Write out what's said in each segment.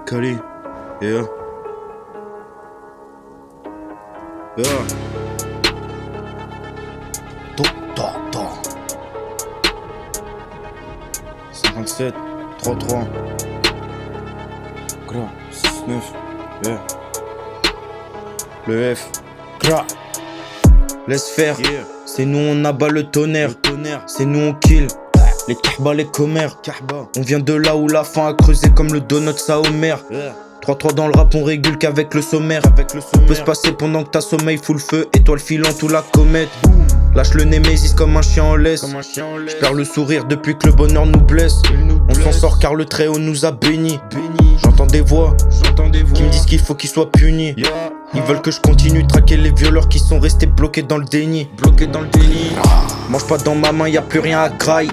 Kali, yeah. Yeah. Ton. 57, 33. Gra, 6-9, yeah. Le F, gra. Laisse faire, yeah. C'est nous on abat le tonnerre. C'est nous on kill. Les kahba, les commères. On vient de là où la faim a creusé comme le donut Saomer. 3-3 dans le rap, on régule qu'avec le sommaire. Tout peut se passer pendant que t'as sommeil, full feu, étoile filante ou la comète. Lâche le Némésis comme un chien en laisse. J'perds le sourire depuis que le bonheur nous blesse. On s'en sort car le Très-Haut nous a bénis. J'entends des voix qui me disent qu'il faut qu'ils soient punis. Ils veulent que je continue de traquer les violeurs qui sont restés bloqués dans le déni. Mange pas dans ma main, y'a plus rien à graille.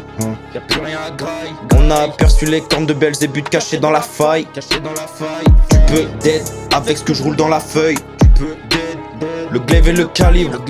On a aperçu les cornes de Belzébuth cachées dans la faille. Tu peux dead avec ce que je roule dans la feuille. Le glaive et le calibre.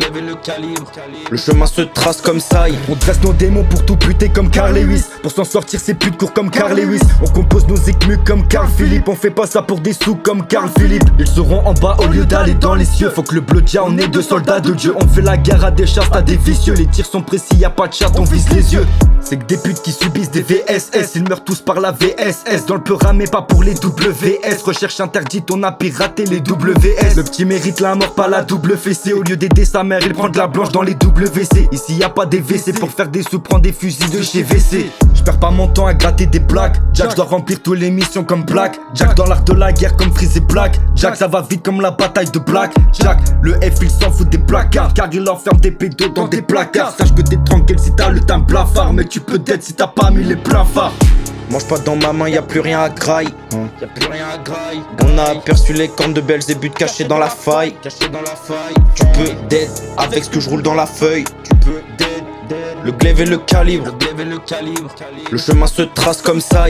Le chemin se trace comme ça. On dresse nos démons pour tout buter comme Carl Lewis. Pour s'en sortir c'est plus de cours comme Carl Lewis. On compose nos écmus comme Carl Philippe. On fait pas ça pour des sous comme Carl Philippe. Ils seront en bas au lieu d'aller dans les cieux. Faut que le bleu dia on est deux soldats de Dieu. On fait la guerre à des chars, t'as des vicieux. Les tirs sont précis, y'a pas de chat, on vise les yeux. C'est que des putes qui subissent des VSS. Ils meurent tous par la VSS. Dans le peur mais pas pour les WS. Recherche interdite, on a piraté les WS. Le petit mérite la mort, pas la double fessée. Au lieu d'aider sa mère, il prend de la blanche dans les WC. Ici y a pas des WC, pour faire des sous, prends des fusils de chez WC. J'perds pas mon temps à gratter des blagues. Jack, je dois remplir toutes les missions comme Black. Jack dans l'art de la guerre comme Freeze et Black. Jack, ça va vite comme la bataille de Black. Jack, le F il s'en fout des placards. Car il enferme des pédos dans des placards. Sache que t'es tranquille si t'as le teint blafard. Mais tu peux dead si t'as pas mis les pleins phares. Mange pas dans ma main, y'a plus rien à graille. On a aperçu les cornes de Belzébuth cachées dans la faille. Tu peux dead avec ce que je roule dans la feuille. Le glaive et le calibre. Le chemin se trace comme ça.